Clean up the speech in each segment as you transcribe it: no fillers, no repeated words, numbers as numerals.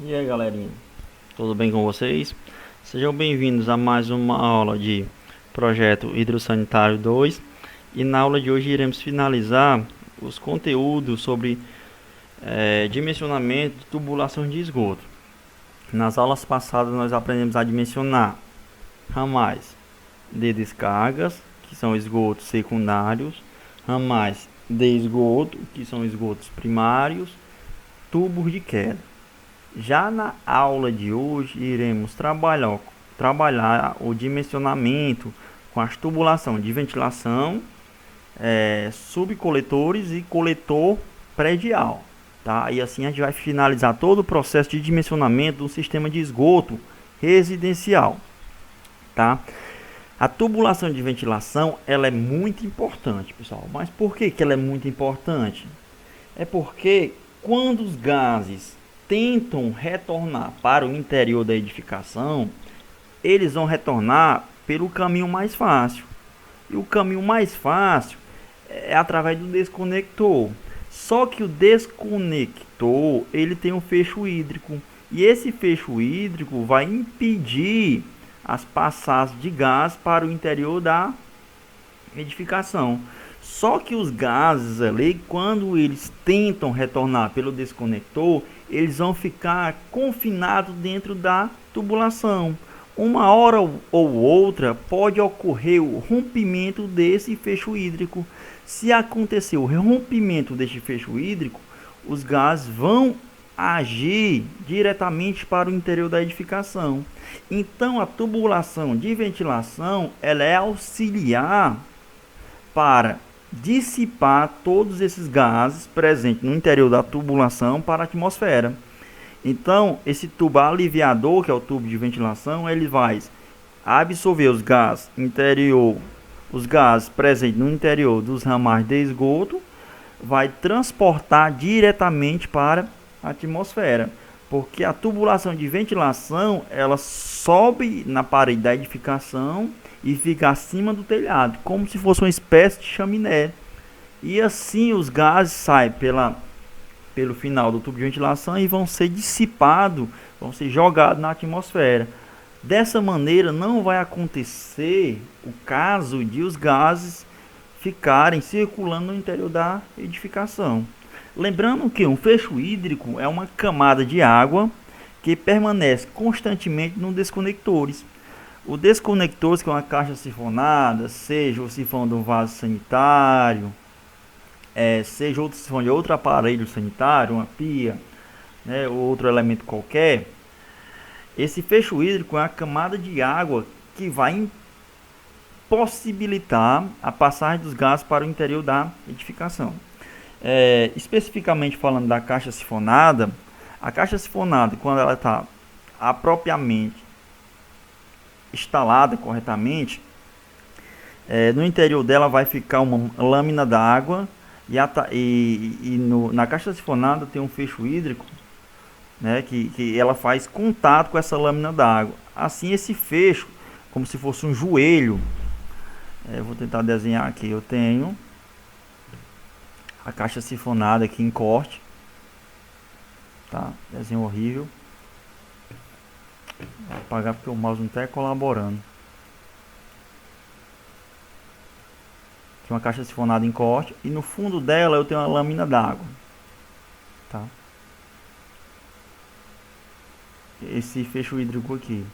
E aí, galerinha, tudo bem com vocês? Sejam bem-vindos a mais uma aula de Projeto Hidrossanitário 2. E na aula de hoje iremos finalizar os conteúdos sobre dimensionamento de tubulação de esgoto. Nas aulas passadas nós aprendemos a dimensionar ramais de descargas, que são esgotos secundários, ramais de esgoto, que são esgotos primários, tubos de queda. Já na aula de hoje iremos trabalhar o dimensionamento com as tubulações de ventilação, subcoletores e coletor predial, tá? E assim a gente vai finalizar todo o processo de dimensionamento do sistema de esgoto residencial, tá? A tubulação de ventilação ela é muito importante, pessoal. Mas por que ela é muito importante? É porque quando os gases tentam retornar para o interior da edificação, eles vão retornar pelo caminho mais fácil. E o caminho mais fácil é através do desconector. Só que o desconector, ele tem um fecho hídrico. E esse fecho hídrico vai impedir as passagens de gás para o interior da edificação. Só que os gases ali, quando eles tentam retornar pelo desconector, eles vão ficar confinados dentro da tubulação. Uma hora ou outra pode ocorrer o rompimento desse fecho hídrico. Se acontecer o rompimento deste fecho hídrico, os gases vão agir diretamente para o interior da edificação. Então a tubulação de ventilação ela é auxiliar para dissipar todos esses gases presentes no interior da tubulação para a atmosfera. Então, esse tubo aliviador, que é o tubo de ventilação, ele vai absorver os gases interior, os gases presentes no interior dos ramais de esgoto, vai transportar diretamente para a atmosfera, porque a tubulação de ventilação ela sobe na parede da edificação e fica acima do telhado, como se fosse uma espécie de chaminé. E assim os gases saem pelo final do tubo de ventilação e vão ser dissipados, vão ser jogados na atmosfera. Dessa maneira não vai acontecer o caso de os gases ficarem circulando no interior da edificação. Lembrando que um fecho hídrico é uma camada de água que permanece constantemente nos desconectores. O desconector, que é uma caixa sifonada, seja o sifão de um vaso sanitário, seja outro sifão de outro aparelho sanitário, uma pia, né, ou outro elemento qualquer, esse fecho hídrico é uma camada de água que vai impossibilitar a passagem dos gases para o interior da edificação. Especificamente falando da caixa sifonada, a caixa sifonada, quando ela está apropriadamente instalada corretamente, no interior dela vai ficar uma lâmina d'água na caixa sifonada tem um fecho hídrico, né, que ela faz contato com essa lâmina d'água. Assim esse fecho, como se fosse um joelho, vou tentar desenhar aqui. Eu tenho a caixa sifonada aqui em corte, tá? Desenho horrível. Vou apagar porque o mouse não está colaborando. Aqui uma caixa sifonada em corte e no fundo dela eu tenho uma lâmina d'água, tá? Esse fecho hídrico aqui.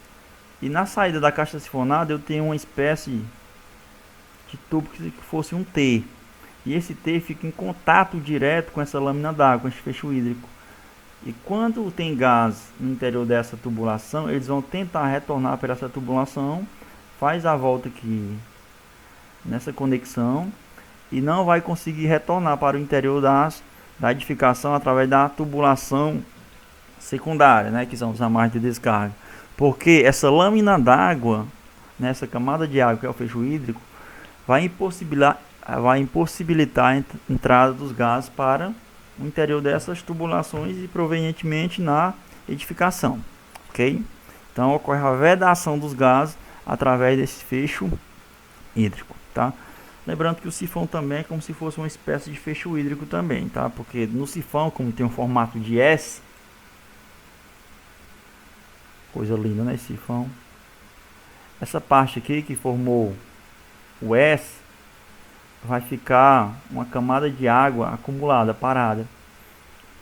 E na saída da caixa sifonada eu tenho uma espécie de tubo que fosse um T. E esse T fica em contato direto com essa lâmina d'água, com esse fecho hídrico. E quando tem gás no interior dessa tubulação, eles vão tentar retornar para essa tubulação, faz a volta aqui nessa conexão e não vai conseguir retornar para o interior da edificação através da tubulação secundária, né, que são os ramais de descarga. Porque essa lâmina d'água, nessa camada de água que é o fecho hídrico, vai impossibilitar a entrada dos gases para o interior dessas tubulações e provenientemente na edificação, ok? Então ocorre a vedação dos gases através desse fecho hídrico, tá? Lembrando que o sifão também é como se fosse uma espécie de fecho hídrico também, tá? Porque no sifão, como tem um formato de S, Coisa linda, né? Esse sifão. Essa parte aqui que formou o S vai ficar uma camada de água acumulada, parada.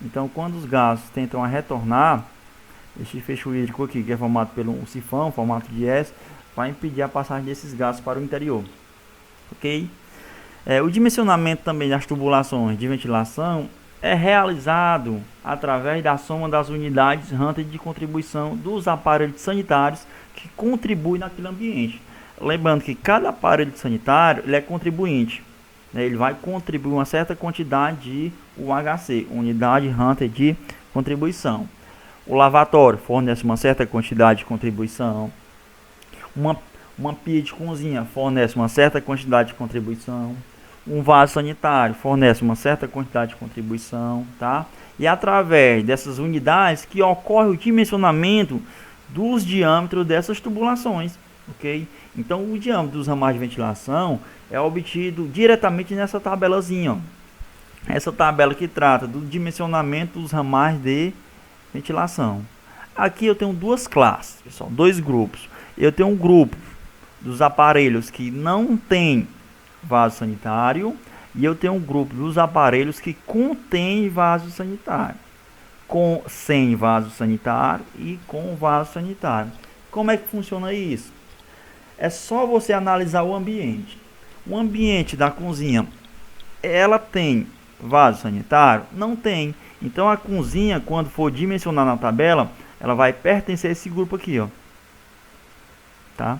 Então, quando os gases tentam retornar, este fecho hídrico aqui, que é formado pelo um sifão, formato de S, vai impedir a passagem desses gases para o interior. Ok? O dimensionamento também das tubulações de ventilação é realizado através da soma das unidades Hunter de contribuição dos aparelhos sanitários que contribuem naquele ambiente. Lembrando que cada aparelho sanitário ele é contribuinte, né? Ele vai contribuir uma certa quantidade de UHC, unidade Hunter de contribuição. O lavatório fornece uma certa quantidade de contribuição. Uma pia de cozinha fornece uma certa quantidade de contribuição. Um vaso sanitário fornece uma certa quantidade de contribuição, tá? E através dessas unidades que ocorre o dimensionamento dos diâmetros dessas tubulações, ok? Então o diâmetro dos ramais de ventilação é obtido diretamente nessa tabelazinha, ó. Essa tabela que trata do dimensionamento dos ramais de ventilação. Aqui eu tenho duas classes, pessoal, dois grupos. Eu tenho um grupo dos aparelhos que não tem vaso sanitário e eu tenho um grupo dos aparelhos que contém vaso sanitário, com sem vaso sanitário e com vaso sanitário. Como é que funciona isso? É só você analisar o ambiente. O ambiente da cozinha, ela tem vaso sanitário? Não tem. Então a cozinha, quando for dimensionar na tabela, ela vai pertencer a esse grupo aqui, ó. Tá?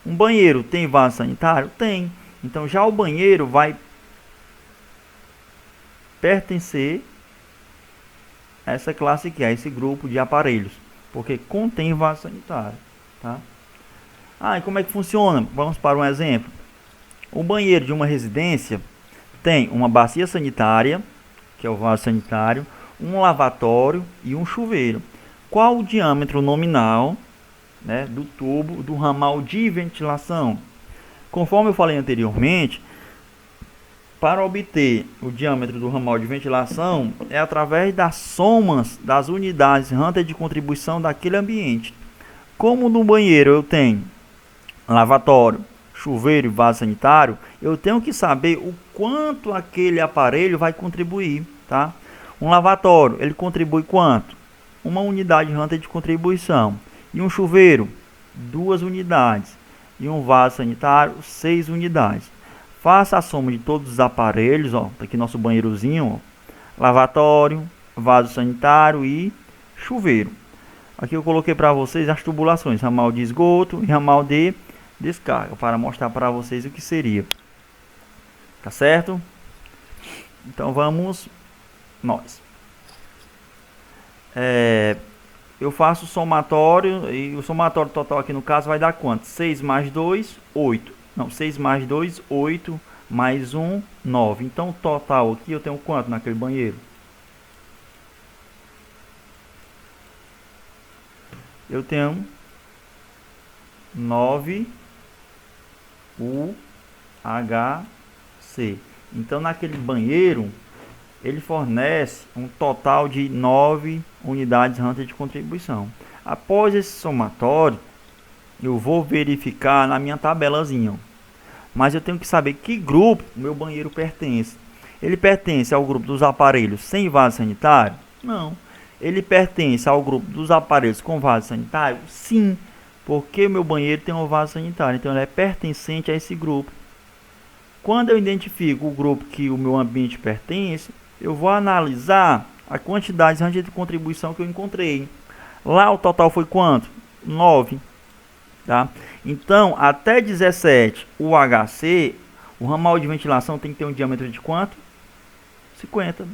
Um banheiro tem vaso sanitário? Tem. Então já o banheiro vai pertencer a essa classe aqui, a esse grupo de aparelhos, porque contém vaso sanitário, tá? E como é que funciona? Vamos para um exemplo. O banheiro de uma residência tem uma bacia sanitária, que é o vaso sanitário, um lavatório e um chuveiro. Qual o diâmetro nominal, né, do tubo do ramal de ventilação? Conforme eu falei anteriormente, para obter o diâmetro do ramal de ventilação é através das somas das unidades Hunter de contribuição daquele ambiente. Como no banheiro eu tenho lavatório, chuveiro e vaso sanitário, eu tenho que saber o quanto aquele aparelho vai contribuir, tá? Um lavatório, ele contribui quanto? Uma unidade Hunter de contribuição. E um chuveiro, 2 unidades. E um vaso sanitário, 6 unidades. Faça a soma de todos os aparelhos, ó, tá aqui nosso banheirozinho, ó, lavatório, vaso sanitário e chuveiro. Aqui eu coloquei para vocês as tubulações, ramal de esgoto e ramal de descarga, para mostrar para vocês o que seria. Tá certo? Então vamos nós. Eu faço o somatório e o somatório total aqui no caso vai dar quanto? 6 mais 2, 8. Não, 6 mais 2, 8, mais 1, 9. Então o total aqui eu tenho quanto naquele banheiro? Eu tenho 9 UHC. Então naquele banheiro ele fornece um total de 9 unidades Hunter de contribuição. Após esse somatório, eu vou verificar na minha tabelazinha. Mas eu tenho que saber que grupo o meu banheiro pertence. Ele pertence ao grupo dos aparelhos sem vaso sanitário? Não. Ele pertence ao grupo dos aparelhos com vaso sanitário? Sim. Porque o meu banheiro tem um vaso sanitário. Então ele é pertencente a esse grupo. Quando eu identifico o grupo que o meu ambiente pertence, eu vou analisar a quantidade de contribuição que eu encontrei. Lá o total foi quanto? 9. Tá? Então, até 17 UHC, o ramal de ventilação tem que ter um diâmetro de quanto? 50.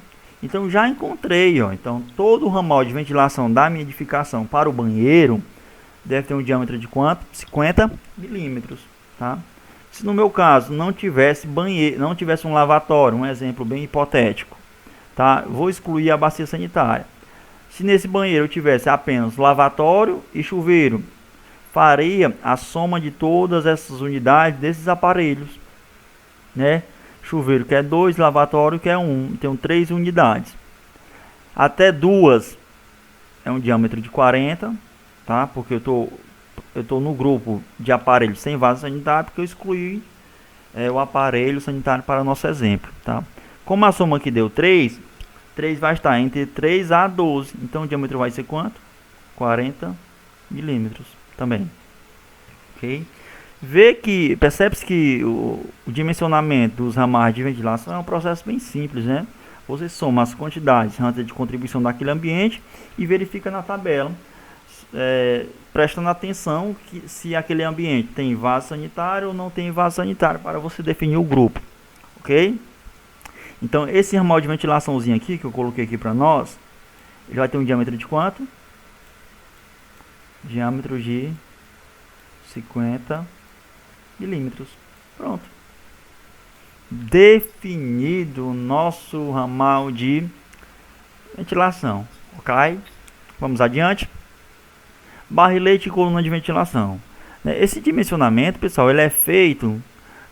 Então, já encontrei. Ó. Então, todo o ramal de ventilação da minha edificação para o banheiro deve ter um diâmetro de quanto? 50 milímetros. Tá? Se no meu caso não tivesse banheiro, não tivesse um lavatório, um exemplo bem hipotético, tá? Vou excluir a bacia sanitária. Se nesse banheiro eu tivesse apenas lavatório e chuveiro, faria a soma de todas essas unidades desses aparelhos, né? Chuveiro que é 2, lavatório que é 1, então 3 unidades. Até 2 é um diâmetro de 40, tá? Porque eu tô no grupo de aparelhos sem vaso sanitário, porque eu excluí o aparelho sanitário para o nosso exemplo, tá? Como a soma aqui deu 3, 3 vai estar entre 3 a 12. Então o diâmetro vai ser quanto? 40 milímetros também. Ok? Percebe-se que o dimensionamento dos ramais de ventilação é um processo bem simples, né? Você soma as quantidades antes de contribuição daquele ambiente e verifica na tabela, prestando atenção se aquele ambiente tem vaso sanitário ou não tem vaso sanitário, para você definir o grupo, ok? Então esse ramal de ventilaçãozinho aqui, que eu coloquei aqui para nós, ele vai ter um diâmetro de quanto? Diâmetro de 50 milímetros. Pronto. Definido o nosso ramal de ventilação, ok? Vamos adiante. Barrilete e coluna de ventilação. Esse dimensionamento, pessoal, ele é feito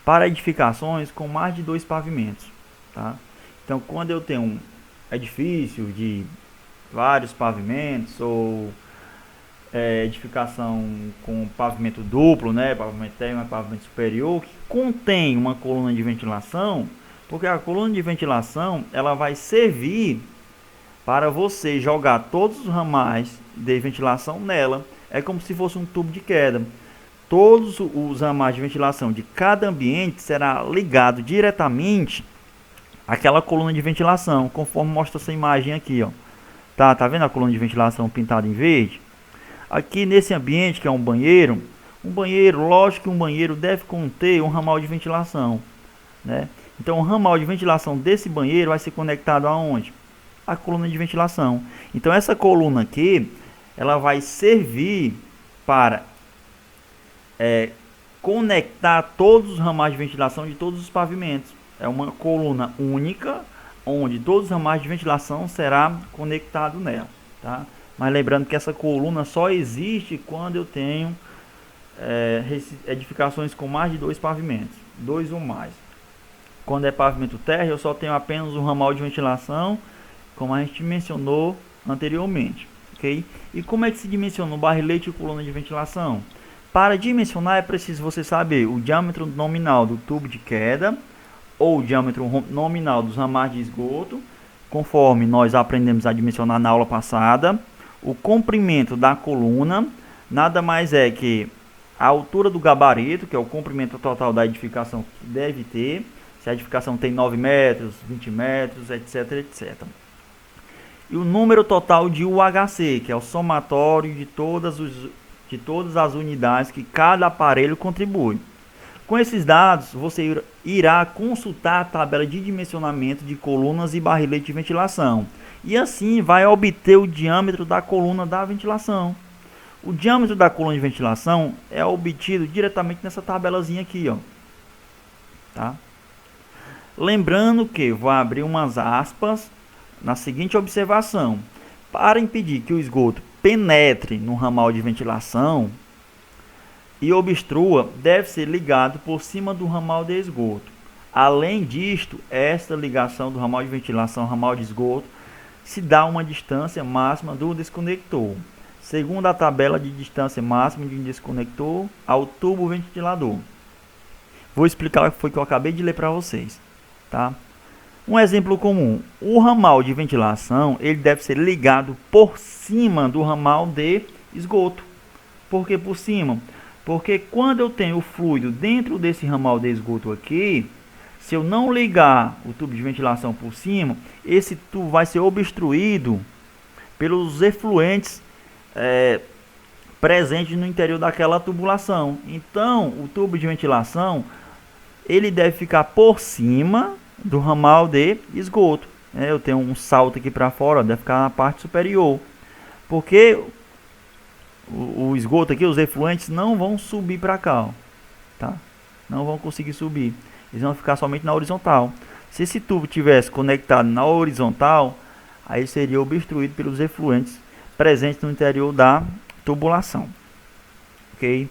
para edificações com mais de 2 pavimentos, tá? Então, quando eu tenho um edifício de vários pavimentos ou edificação com pavimento duplo, né, pavimento térreo e pavimento superior, que contém uma coluna de ventilação, porque a coluna de ventilação ela vai servir para você jogar todos os ramais de ventilação nela. É como se fosse um tubo de queda. Todos os ramais de ventilação de cada ambiente será ligado diretamente àquela coluna de ventilação, conforme mostra essa imagem aqui, ó. Tá vendo a coluna de ventilação pintada em verde? Aqui nesse ambiente, que é um banheiro, lógico que um banheiro deve conter um ramal de ventilação, né? Então o ramal de ventilação desse banheiro vai ser conectado aonde? A coluna de ventilação. Então essa coluna aqui, ela vai servir para conectar todos os ramais de ventilação de todos os pavimentos. É uma coluna única, onde todos os ramais de ventilação será conectado nela, tá? Mas lembrando que essa coluna só existe quando eu tenho edificações com mais de 2 pavimentos, 2 ou mais. Quando é pavimento térreo, eu só tenho apenas um ramal de ventilação, como a gente mencionou anteriormente, ok? E como é que se dimensiona o barrilete e coluna de ventilação? Para dimensionar é preciso você saber o diâmetro nominal do tubo de queda ou o diâmetro nominal dos ramais de esgoto, conforme nós aprendemos a dimensionar na aula passada. O comprimento da coluna nada mais é que a altura do gabarito, que é o comprimento total da edificação que deve ter, se a edificação tem 9 metros, 20 metros, etc, etc. E o número total de UHC, que é o somatório de todas as unidades que cada aparelho contribui. Com esses dados, você irá consultar a tabela de dimensionamento de colunas e barrilete de ventilação. E assim vai obter o diâmetro da coluna da ventilação. O diâmetro da coluna de ventilação é obtido diretamente nessa tabelazinha aqui, ó. Tá? Lembrando que vou abrir umas aspas na seguinte observação. Para impedir que o esgoto penetre no ramal de ventilação e obstrua, deve ser ligado por cima do ramal de esgoto. Além disto, esta ligação do ramal de ventilação ao ramal de esgoto se dá uma distância máxima do desconector, segundo a tabela de distância máxima de um desconector ao tubo ventilador. Vou explicar o que foi que eu acabei de ler para vocês, tá? Um exemplo comum: o ramal de ventilação ele deve ser ligado por cima do ramal de esgoto. Por que por cima? Porque quando eu tenho o fluido dentro desse ramal de esgoto aqui, se eu não ligar o tubo de ventilação por cima, esse tubo vai ser obstruído pelos efluentes presentes no interior daquela tubulação. Então, o tubo de ventilação ele deve ficar por cima do ramal de esgoto. Eu tenho um salto aqui para fora, deve ficar na parte superior, porque o esgoto aqui, os efluentes não vão subir para cá, ó, tá? Não vão conseguir subir. Eles vão ficar somente na horizontal. Se esse tubo tivesse conectado na horizontal, aí seria obstruído pelos efluentes presentes no interior da tubulação, ok?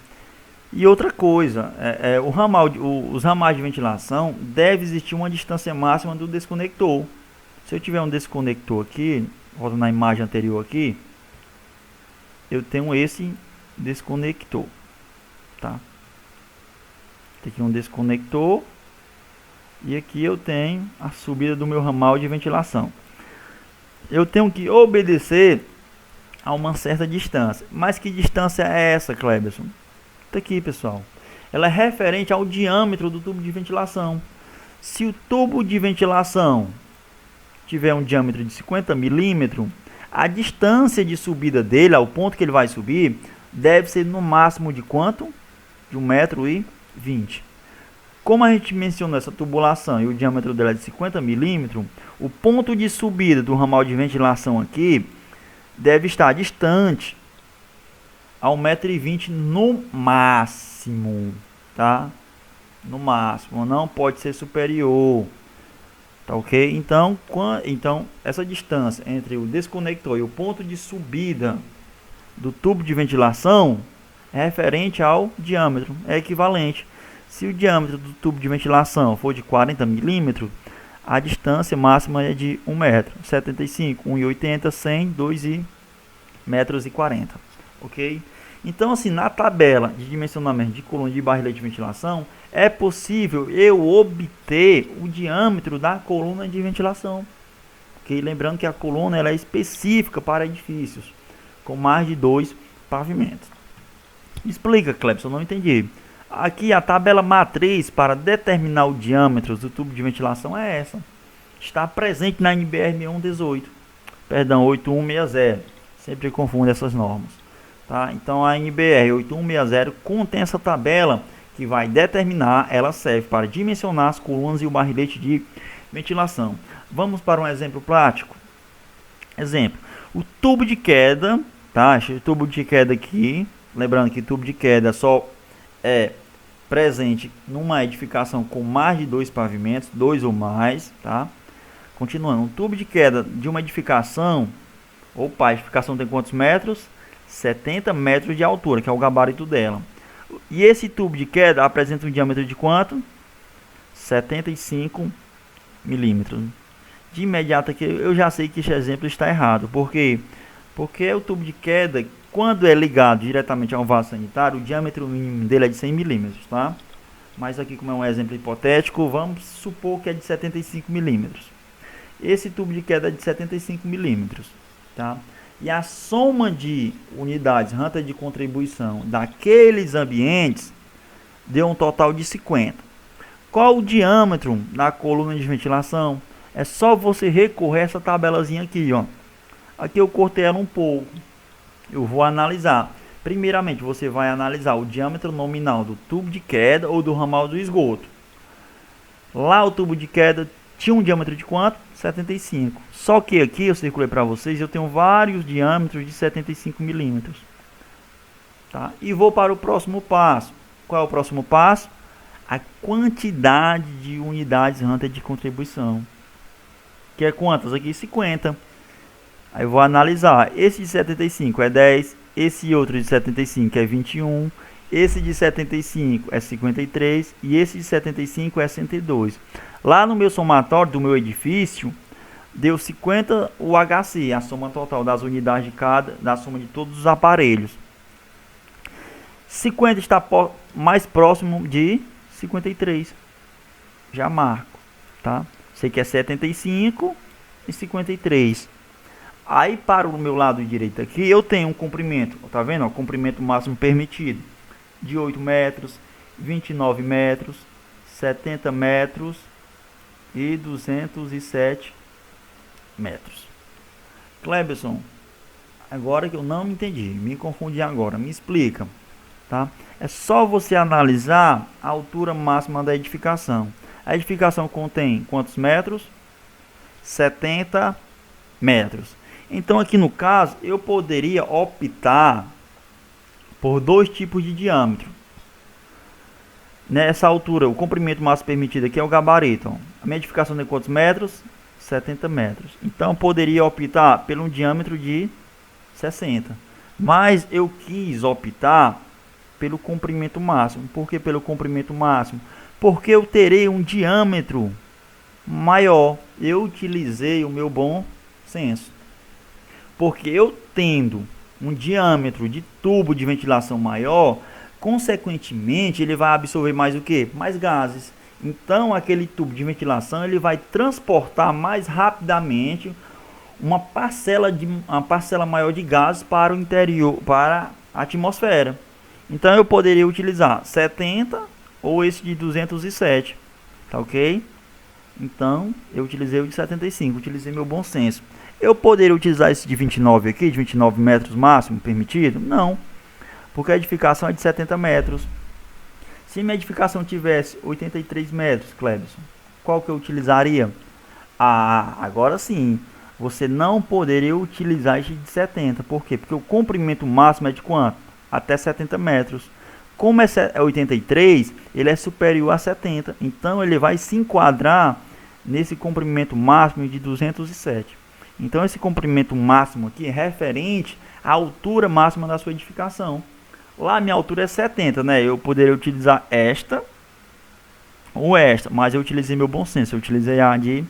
E outra coisa, os ramais de ventilação deve existir uma distância máxima do desconector. Se eu tiver um desconector aqui, voltando na imagem anterior aqui, eu tenho esse desconector, tá? Tem aqui um desconector e aqui eu tenho a subida do meu ramal de ventilação. Eu tenho que obedecer a uma certa distância. Mas que distância é essa, Cleberson? Tá aqui, pessoal. Ela é referente ao diâmetro do tubo de ventilação. Se o tubo de ventilação tiver um diâmetro de 50 milímetros, a distância de subida dele, ao ponto que ele vai subir, deve ser no máximo de quanto? De 1,20 m. Como a gente mencionou essa tubulação e o diâmetro dela é de 50 milímetros, o ponto de subida do ramal de ventilação aqui deve estar distante a 1,20 m no máximo, tá? No máximo, não pode ser superior, tá ok? Então, essa distância entre o desconector e o ponto de subida do tubo de ventilação é referente ao diâmetro, é equivalente. Se o diâmetro do tubo de ventilação for de 40 milímetros, a distância máxima é de 1 m, 75, 1,80, 100, 2,40 metros, ok? Então, assim, na tabela de dimensionamento de coluna de barrilete de ventilação, é possível eu obter o diâmetro da coluna de ventilação, ok? Lembrando que a coluna ela é específica para edifícios com mais de 2 pavimentos. Explica, Clebson, não entendi. Aqui a tabela matriz para determinar o diâmetro do tubo de ventilação é essa. Está presente na NBR 8118, perdão, 8160. Sempre confundo essas normas, tá? Então a NBR 8160 contém essa tabela que vai determinar, ela serve para dimensionar as colunas e o barrilete de ventilação. Vamos para um exemplo prático. Exemplo, o tubo de queda, tá? Esse tubo de queda aqui, lembrando que tubo de queda só é presente numa edificação com mais de 2 pavimentos, 2 ou mais, tá? Continuando, um tubo de queda de uma edificação, opa, a edificação tem quantos metros? 70 metros de altura, que é o gabarito dela. E esse tubo de queda apresenta um diâmetro de quanto? 75 milímetros. De imediato aqui eu já sei que esse exemplo está errado. Por quê? Porque o tubo de queda, quando é ligado diretamente ao vaso sanitário, o diâmetro mínimo dele é de 100 milímetros, tá? Mas aqui, como é um exemplo hipotético, vamos supor que é de 75 milímetros. Esse tubo de queda é de 75 milímetros, tá? E a soma de unidades Hunter de contribuição daqueles ambientes deu um total de 50. Qual o diâmetro da coluna de ventilação? É só você recorrer a essa tabelazinha aqui, ó. Aqui eu cortei ela um pouco. Eu vou analisar. Primeiramente, você vai analisar o diâmetro nominal do tubo de queda ou do ramal do esgoto. Lá o tubo de queda tinha um diâmetro de quanto? 75. Só que aqui eu circulei para vocês, eu tenho vários diâmetros de 75 milímetros. Tá? E vou para o próximo passo. Qual é o próximo passo? A quantidade de unidades Hunter de contribuição. Que é quantas? Aqui 50. Aí eu vou analisar. Esse de 75 é 10. Esse outro de 75 é 21. Esse de 75 é 53. E esse de 75 é 102. Lá no meu somatório do meu edifício, deu 50 UHC, a soma total das unidades de cada, da soma de todos os aparelhos. 50 está mais próximo de 53. Já marco, tá? Sei que é 75 e 53. Aí para o meu lado direito aqui, eu tenho um comprimento, tá vendo? O comprimento máximo permitido de 8 metros, 29 metros, 70 metros e 207 metros. Cleberson, agora que eu não entendi, me confundi agora, me explica, tá? É só você analisar a altura máxima da edificação. A edificação contém quantos metros? 70 metros. Então aqui no caso, eu poderia optar por dois tipos de diâmetro. Nessa altura, o comprimento máximo permitido aqui é o gabarito. Ó. A minha edificação tem quantos metros? 70 metros. Então eu poderia optar pelo diâmetro de 60. Mas eu quis optar pelo comprimento máximo. Por que pelo comprimento máximo? Porque eu terei um diâmetro maior. Eu utilizei o meu bom senso. Porque eu tendo um diâmetro de tubo de ventilação maior, consequentemente ele vai absorver mais o que? Mais gases. Então aquele tubo de ventilação ele vai transportar mais rapidamente uma parcela maior de gases para o interior, para a atmosfera. Então eu poderia utilizar 70 ou esse de 207, tá ok? Então eu utilizei o de 75, utilizei meu bom senso. Eu poderia utilizar esse de 29 aqui, de 29 metros máximo permitido? Não, porque a edificação é de 70 metros. Se minha edificação tivesse 83 metros, Clebson, qual que eu utilizaria? Ah, agora sim, você não poderia utilizar esse de 70. Por quê? Porque o comprimento máximo é de quanto? Até 70 metros. Como é 83, ele é superior a 70. Então ele vai se enquadrar nesse comprimento máximo de 207. Então esse comprimento máximo aqui é referente à altura máxima da sua edificação. Lá minha altura é 70, né? Eu poderia utilizar esta ou esta, mas eu utilizei meu bom senso. Eu utilizei a de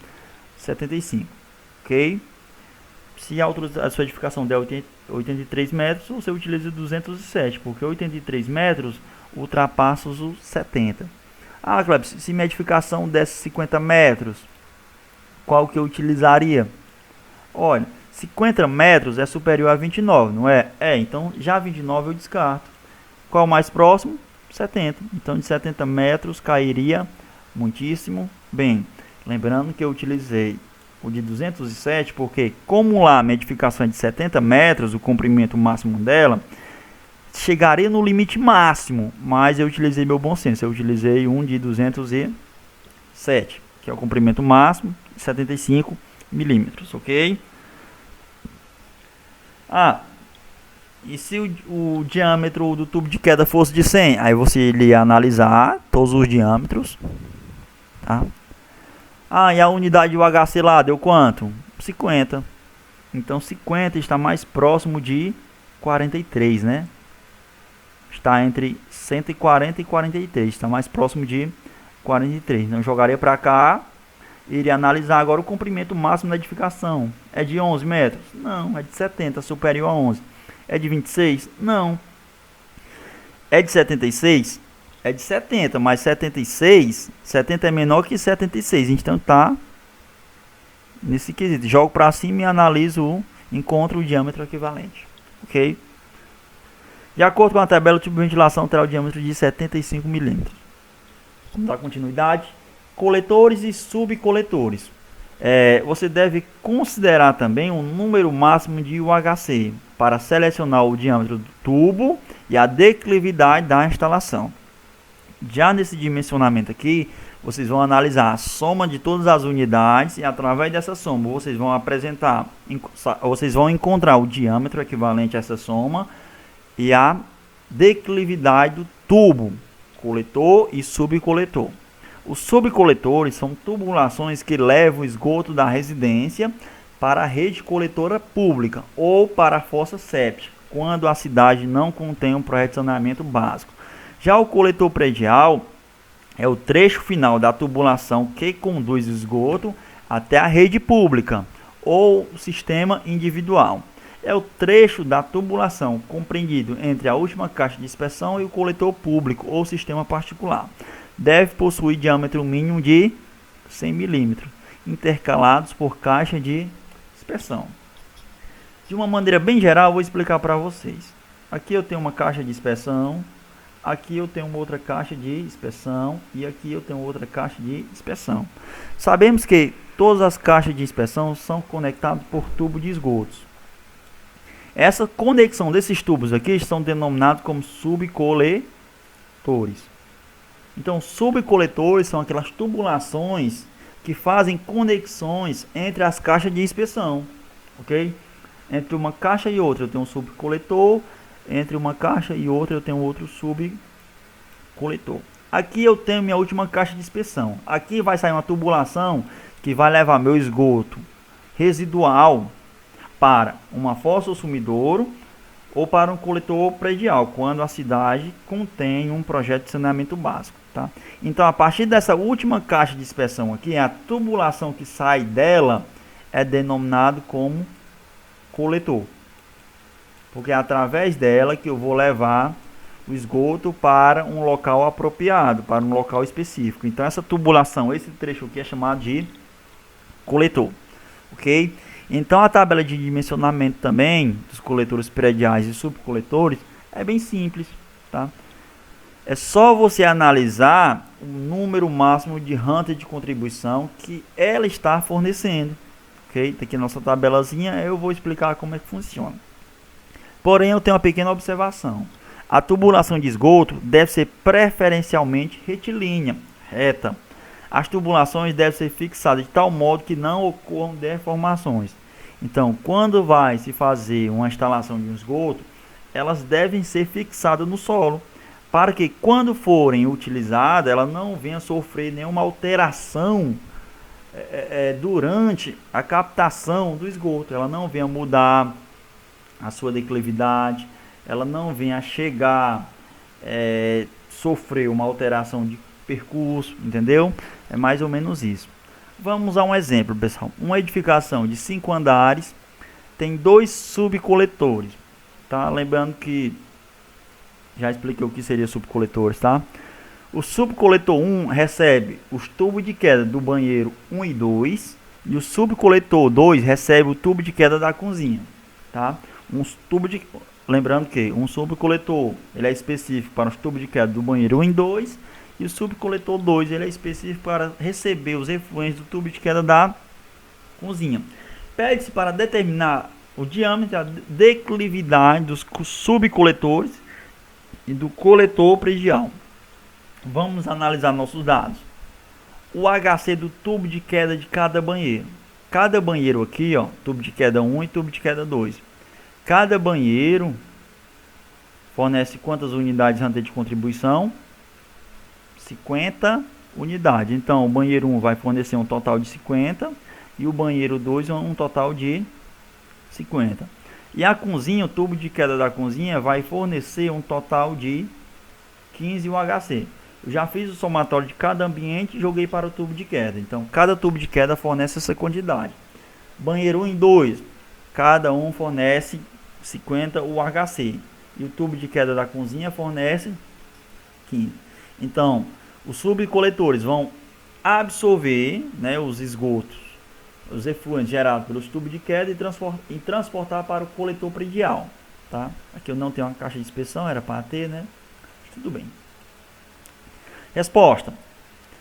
75, ok? Se a altura da sua edificação der 83 metros, você utiliza 207, porque 83 metros ultrapassa os 70. Ah, Cleber, se minha edificação desse 50 metros, qual que eu utilizaria? Olha, 50 metros é superior a 29, não é? Então já 29 eu descarto. Qual o mais próximo? 70. Então de 70 metros cairia muitíssimo bem. Lembrando que eu utilizei o de 207, porque como lá a minha edificação é de 70 metros, o comprimento máximo dela, chegaria no limite máximo, mas eu utilizei meu bom senso. Eu utilizei um de 207, que é o comprimento máximo, 75 milímetros, ok? Ah, e se o diâmetro do tubo de queda fosse de 100? Aí você iria analisar todos os diâmetros, tá? Ah, e a unidade UHC lá deu quanto? 50. Então 50 está mais próximo de 43, né? Está entre 140 e 43, está mais próximo de 43. Então eu jogaria para cá, iria analisar agora o comprimento máximo da edificação. É de 11 metros? Não, é de 70, superior a 11. É de 26? Não. É de 76? É de 70, mas 76, 70 é menor que 76, então tá nesse quesito. Jogo para cima e analiso, encontro o diâmetro equivalente, ok? De acordo com a tabela, o tubo de ventilação terá o diâmetro de 75 milímetros. Vamos dar continuidade. Coletores e subcoletores. Você deve considerar também o número máximo de UHC para selecionar o diâmetro do tubo e a declividade da instalação. Já nesse dimensionamento aqui, vocês vão analisar a soma de todas as unidades e através dessa soma vocês vão encontrar o diâmetro equivalente a essa soma e a declividade do tubo, coletor e subcoletor. Os subcoletores são tubulações que levam o esgoto da residência para a rede coletora pública ou para a fossa séptica, quando a cidade não contém um projeto de saneamento básico. Já o coletor predial é o trecho final da tubulação que conduz o esgoto até a rede pública ou sistema individual. É o trecho da tubulação compreendido entre a última caixa de dispersão e o coletor público ou sistema particular. Deve possuir diâmetro mínimo de 100 milímetros, intercalados por caixa de dispersão. De uma maneira bem geral, eu vou explicar para vocês. Aqui eu tenho uma caixa de dispersão, aqui eu tenho uma outra caixa de dispersão e aqui eu tenho outra caixa de dispersão. Sabemos que todas as caixas de dispersão são conectadas por tubo de esgotos. Essa conexão desses tubos aqui são denominados como subcoletores. Então, subcoletores são aquelas tubulações que fazem conexões entre as caixas de inspeção, ok? Entre uma caixa e outra eu tenho um subcoletor, entre uma caixa e outra eu tenho outro subcoletor. Aqui eu tenho minha última caixa de inspeção. Aqui vai sair uma tubulação que vai levar meu esgoto residual para uma fossa ou sumidouro ou para um coletor predial, quando a cidade contém um projeto de saneamento básico, tá? Então, a partir dessa última caixa de dispersão aqui, a tubulação que sai dela é denominado como coletor. porque é através dela que eu vou levar o esgoto para um local apropriado, para um local específico. Então essa tubulação, esse trecho aqui é chamado de coletor, ok? Então a tabela de dimensionamento também dos coletores prediais e subcoletores é bem simples, tá? É só você analisar o número máximo de hunter de contribuição que ela está fornecendo, ok? Tá aqui a nossa tabelazinha, eu vou explicar como é que funciona. Porém, eu tenho uma pequena observação. A tubulação de esgoto deve ser preferencialmente retilínea, reta. As tubulações devem ser fixadas de tal modo que não ocorram deformações. Então, quando vai se fazer uma instalação de um esgoto, elas devem ser fixadas no solo, para que quando forem utilizadas, ela não venha sofrer nenhuma alteração durante a captação do esgoto. Ela não venha mudar a sua declividade, ela não venha chegar sofrer uma alteração de percurso, entendeu? É mais ou menos isso. Vamos a um exemplo, pessoal. Uma edificação de 5 andares tem 2 subcoletores, tá? Lembrando que já expliquei o que seria subcoletores, tá? O subcoletor 1 recebe os tubos de queda do banheiro 1 e 2, e o subcoletor 2 recebe o tubo de queda da cozinha, tá? Lembrando que um subcoletor ele é específico para os tubos de queda do banheiro 1 e 2, e o subcoletor 2 ele é específico para receber os efluentes do tubo de queda da cozinha. Pede-se para determinar o diâmetro e a declividade dos subcoletores e do coletor predial. Vamos analisar nossos dados. O HC do tubo de queda de cada banheiro. Cada banheiro aqui, ó, tubo de queda 1 e tubo de queda 2. Cada banheiro fornece quantas unidades de contribuição? 50 unidades. Então, o banheiro 1 vai fornecer um total de 50 e o banheiro 2 um total de 50. E a cozinha, o tubo de queda da cozinha vai fornecer um total de 15 UHC. Eu já fiz o somatório de cada ambiente e joguei para o tubo de queda. Então, cada tubo de queda fornece essa quantidade. Banheiro 1 e 2, cada um fornece 50 UHC. E o tubo de queda da cozinha fornece 15. Então, os subcoletores vão absorver, né, os esgotos, os efluentes gerados pelos tubos de queda e transportar para o coletor predial, tá? Aqui eu não tenho uma caixa de inspeção, era para ter, né? Tudo bem. Resposta.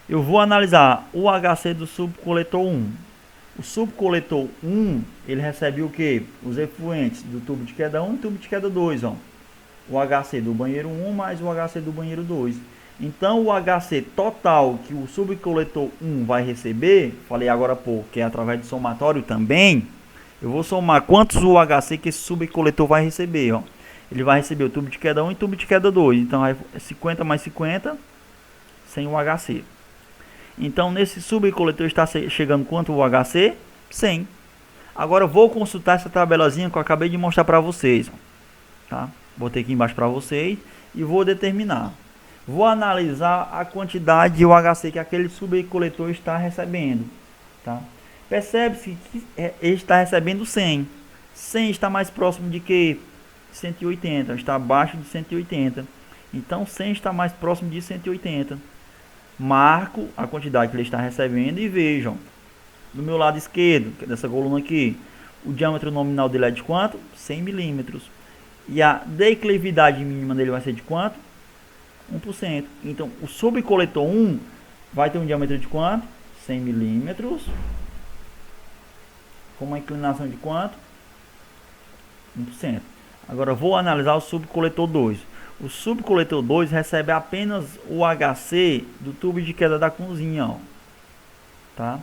Eu vou analisar o HC do subcoletor 1. O subcoletor 1, ele recebe o que? Os efluentes do tubo de queda 1 e tubo de queda 2, ó. O HC do banheiro 1 mais o HC do banheiro 2. Então, o HC total que o subcoletor 1 vai receber, falei agora há pouco, que é através do somatório também, eu vou somar quantos UHC que esse subcoletor vai receber, ó. Ele vai receber o tubo de queda 1 e tubo de queda 2. Então, é 50 mais 50, 100 UHC. Então, nesse subcoletor está chegando quanto UHC? 100. Agora, eu vou consultar essa tabelazinha que eu acabei de mostrar para vocês, ó. Tá? Botei aqui embaixo para vocês e vou determinar. Vou analisar a quantidade de UHC que aquele subcoletor está recebendo, tá? Percebe-se que ele está recebendo 100. 100 está mais próximo de que 180, está abaixo de 180. Então 100 está mais próximo de 180. Marco a quantidade que ele está recebendo e vejam. Do meu lado esquerdo, que é dessa coluna aqui, o diâmetro nominal dele é de quanto? 100 milímetros. E a declividade mínima dele vai ser de quanto? 1%. Então, o subcoletor 1 vai ter um diâmetro de quanto? 100 milímetros. Com uma inclinação de quanto? 1%. Agora, vou analisar o subcoletor 2. O subcoletor 2 recebe apenas o HC do tubo de queda da cozinha, ó. Tá?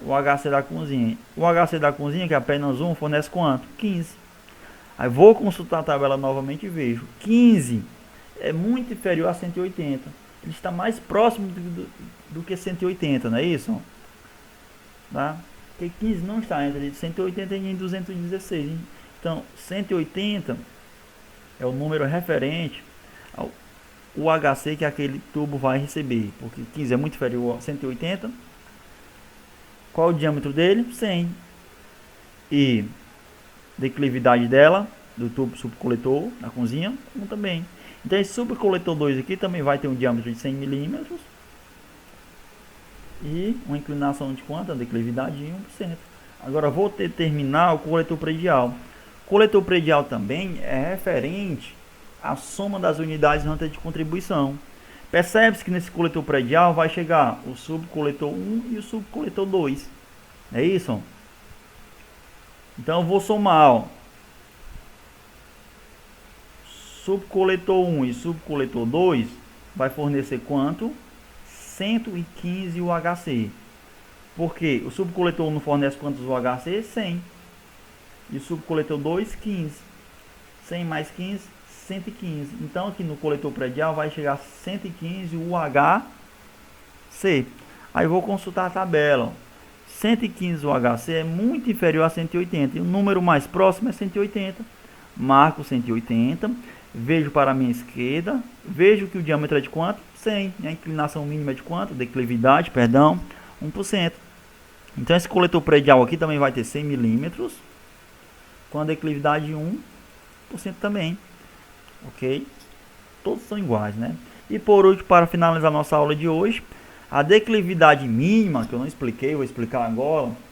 O HC da cozinha. O HC da cozinha, que é apenas 1, fornece quanto? 15. Aí vou consultar a tabela novamente e vejo. 15 é muito inferior a 180. Ele está mais próximo do que 180, não é isso? Tá? Porque 15 não está entre 180 e 216. Hein? Então, 180 é o número referente ao UHC que aquele tubo vai receber. Porque 15 é muito inferior a 180. Qual o diâmetro dele? 100. E declividade dela, do tubo subcoletor da cozinha, 1 também. Então esse subcoletor 2 aqui também vai ter um diâmetro de 100 milímetros e uma inclinação de quanto? A declividade de 1%. Agora vou determinar o coletor predial. O coletor predial também é referente à soma das unidades ranta de contribuição. Percebe-se que nesse coletor predial vai chegar o subcoletor 1 e o subcoletor 2. É isso? Então eu vou somar, ó. Subcoletor 1 e subcoletor 2 vai fornecer quanto? 115 UHC. Porque o subcoletor 1 não fornece quantos UHC? 100. E o subcoletor 2, 15. 100 mais 15, 115. Então aqui no coletor predial vai chegar a 115 UHC. Aí eu vou consultar a tabela. 115 UHC é muito inferior a 180. E o número mais próximo é 180. Marco 180. Vejo para a minha esquerda. Vejo que o diâmetro é de quanto? 100. E a inclinação mínima é de quanto? Declividade, perdão, 1%. Então esse coletor predial aqui também vai ter 100 milímetros. Com a declividade de 1% também. Ok? Todos são iguais, né? E por último, para finalizar nossa aula de hoje, a declividade mínima, que eu não expliquei, vou explicar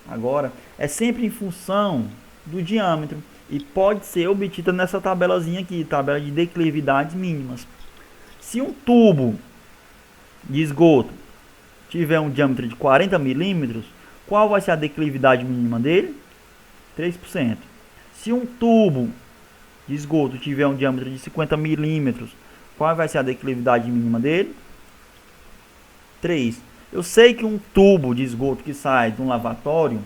agora, é sempre em função do diâmetro e pode ser obtida nessa tabelazinha aqui, tabela de declividades mínimas. Se um tubo de esgoto tiver um diâmetro de 40 milímetros, qual vai ser a declividade mínima dele? 3%. Se um tubo de esgoto tiver um diâmetro de 50 milímetros, qual vai ser a declividade mínima dele? 3. Eu sei que um tubo de esgoto que sai de um lavatório,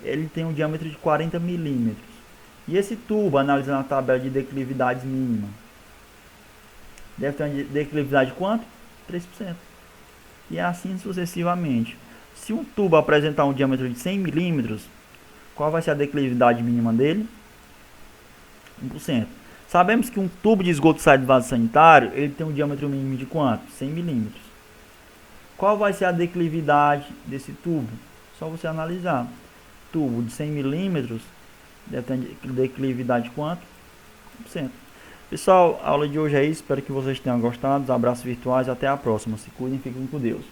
ele tem um diâmetro de 40 milímetros. E esse tubo, analisando a tabela de declividades mínima, deve ter uma declividade de quanto? 3%. E assim sucessivamente. Se um tubo apresentar um diâmetro de 100 milímetros, qual vai ser a declividade mínima dele? 1%. Sabemos que um tubo de esgoto que sai do vaso sanitário, ele tem um diâmetro mínimo de quanto? 100 milímetros. Qual vai ser a declividade desse tubo? Só você analisar. Tubo de 100 milímetros deve ter declividade de quanto? 1%. Pessoal, a aula de hoje é isso. Espero que vocês tenham gostado. Abraços virtuais e até a próxima. Se cuidem e fiquem com Deus.